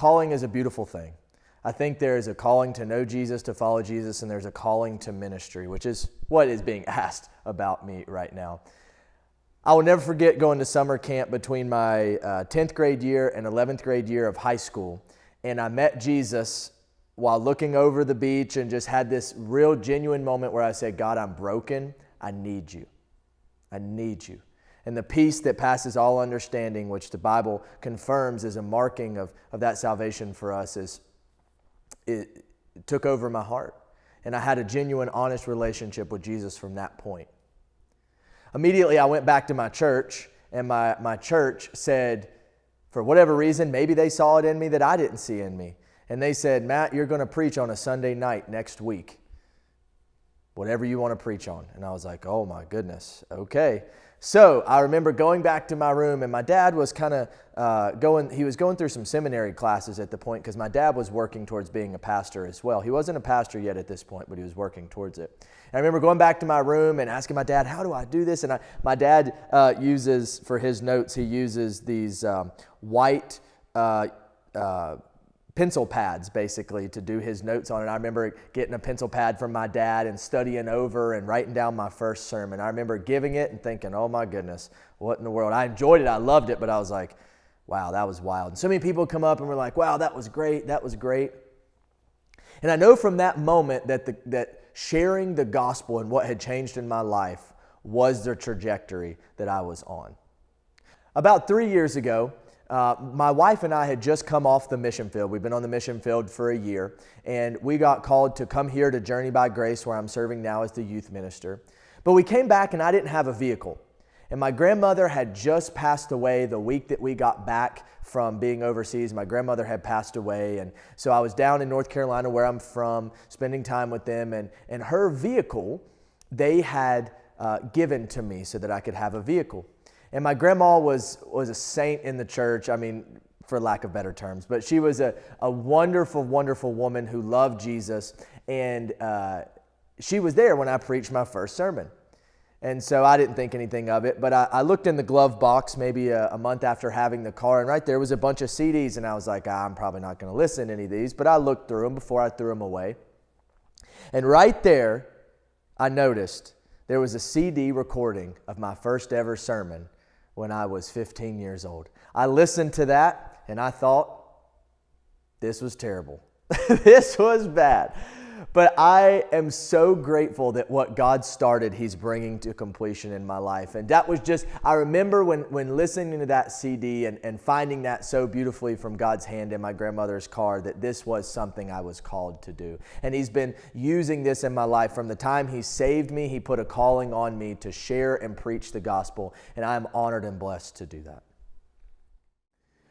calling is a beautiful thing. I think there is a calling to know Jesus, to follow Jesus, and there's a calling to ministry, which is what is being asked about me right now. I will never forget going to summer camp between my 10th grade year and 11th grade year of high school, and I met Jesus while looking over the beach and just had this real genuine moment where I said, God, I'm broken. I need you. I need you. And the peace that passes all understanding, which the Bible confirms is a marking of that salvation for us, it took over my heart. And I had a genuine, honest relationship with Jesus from that point. Immediately, I went back to my church, and my church said, for whatever reason, maybe they saw it in me that I didn't see in me. And they said, Matt, you're going to preach on a Sunday night next week. Whatever you want to preach on. And I was like, oh my goodness, okay. So I remember going back to my room, and my dad was kind of going through some seminary classes at the point, because my dad was working towards being a pastor as well. He wasn't a pastor yet at this point, but he was working towards it. And I remember going back to my room and asking my dad, how do I do this? And my dad uses, for his notes, he uses these white pencil pads basically to do his notes on it. I remember getting a pencil pad from my dad and studying over and writing down my first sermon. I remember giving it and thinking, oh my goodness, what in the world? I enjoyed it. I loved it, but I was like, wow, that was wild. And so many people come up and were like, wow, that was great. That was great. And I know from that moment that sharing the gospel and what had changed in my life was the trajectory that I was on. About 3 years ago, my wife and I had just come off the mission field. We've been on the mission field for a year, and we got called to come here to Journey by Grace, where I'm serving now as the youth minister. But we came back, and I didn't have a vehicle. And my grandmother had just passed away the week that we got back from being overseas. My grandmother had passed away, and so I was down in North Carolina, where I'm from, spending time with them, and her vehicle, they had given to me so that I could have a vehicle. And my grandma was a saint in the church, I mean, for lack of better terms. But she was a wonderful, wonderful woman who loved Jesus. And she was there when I preached my first sermon. And so I didn't think anything of it. But I looked in the glove box maybe a month after having the car. And right there was a bunch of CDs. And I was like, I'm probably not going to listen to any of these. But I looked through them before I threw them away. And right there, I noticed there was a CD recording of my first ever sermon when I was 15 years old. I listened to that and I thought, this was terrible. This was bad. But I am so grateful that what God started, He's bringing to completion in my life. And that was just, I remember when listening to that CD and finding that so beautifully from God's hand in my grandmother's car, that this was something I was called to do. And He's been using this in my life. From the time He saved me, He put a calling on me to share and preach the gospel. And I am honored and blessed to do that.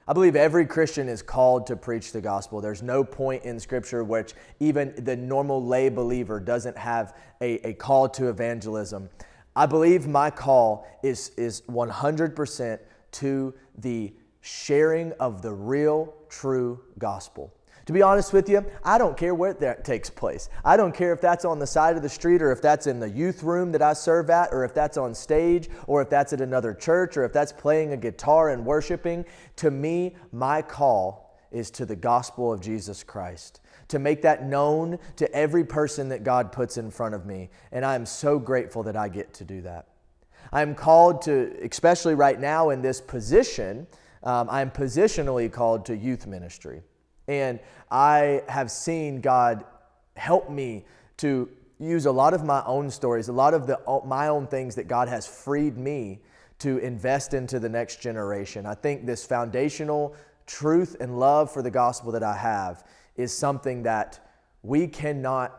I believe every Christian is called to preach the gospel. There's no point in Scripture which even the normal lay believer doesn't have a call to evangelism. I believe my call is 100% to the sharing of the real, true gospel. To be honest with you, I don't care where that takes place. I don't care if that's on the side of the street, or if that's in the youth room that I serve at, or if that's on stage, or if that's at another church, or if that's playing a guitar and worshiping. To me, my call is to the gospel of Jesus Christ, to make that known to every person that God puts in front of me. And I am so grateful that I get to do that. I'm called to, especially right now in this position, I'm positionally called to youth ministry. And I have seen God help me to use a lot of my own stories, a lot of my own things that God has freed me to invest into the next generation. I think this foundational truth and love for the gospel that I have is something that we cannot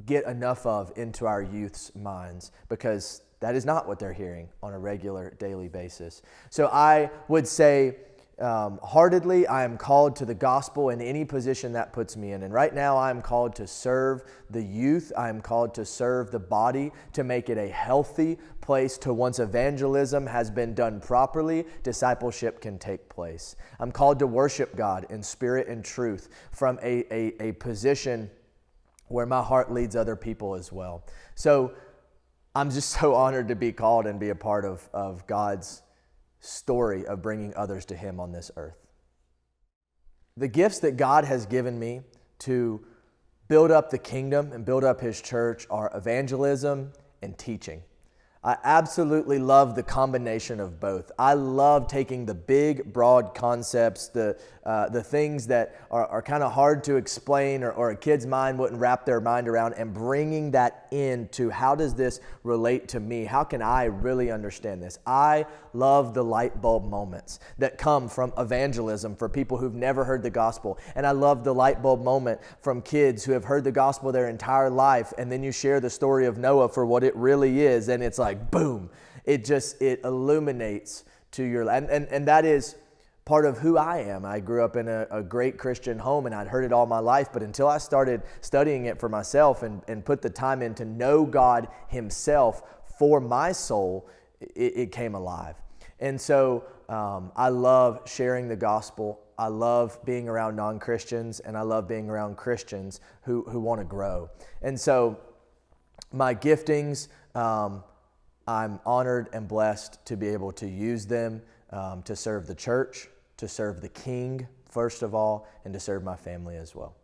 get enough of into our youth's minds, because that is not what they're hearing on a regular daily basis. So I would say, heartedly, I am called to the gospel in any position that puts me in. And right now I am called to serve the youth. I am called to serve the body, to make it a healthy place to, once evangelism has been done properly, discipleship can take place. I'm called to worship God in spirit and truth from a position where my heart leads other people as well. So I'm just so honored to be called and be a part of God's story of bringing others to Him on this earth. the gifts that God has given me to build up the kingdom and build up His church are evangelism and teaching. I absolutely love the combination of both. I love taking the big, broad concepts, the things that are kind of hard to explain or a kid's mind wouldn't wrap their mind around, and bringing that into how does this relate to me? How can I really understand this? I love the light bulb moments that come from evangelism for people who've never heard the gospel. And I love the light bulb moment from kids who have heard the gospel their entire life, and then you share the story of Noah for what it really is, and it's like, boom, it illuminates to your life. And that is part of who I am. I grew up in a great Christian home, and I'd heard it all my life, but until I started studying it for myself and put the time in to know God Himself for my soul, it came alive. And so I love sharing the gospel. I love being around non-Christians, and I love being around Christians who want to grow. And so my giftings, I'm honored and blessed to be able to use them to serve the church, to serve the King, first of all, and to serve my family as well.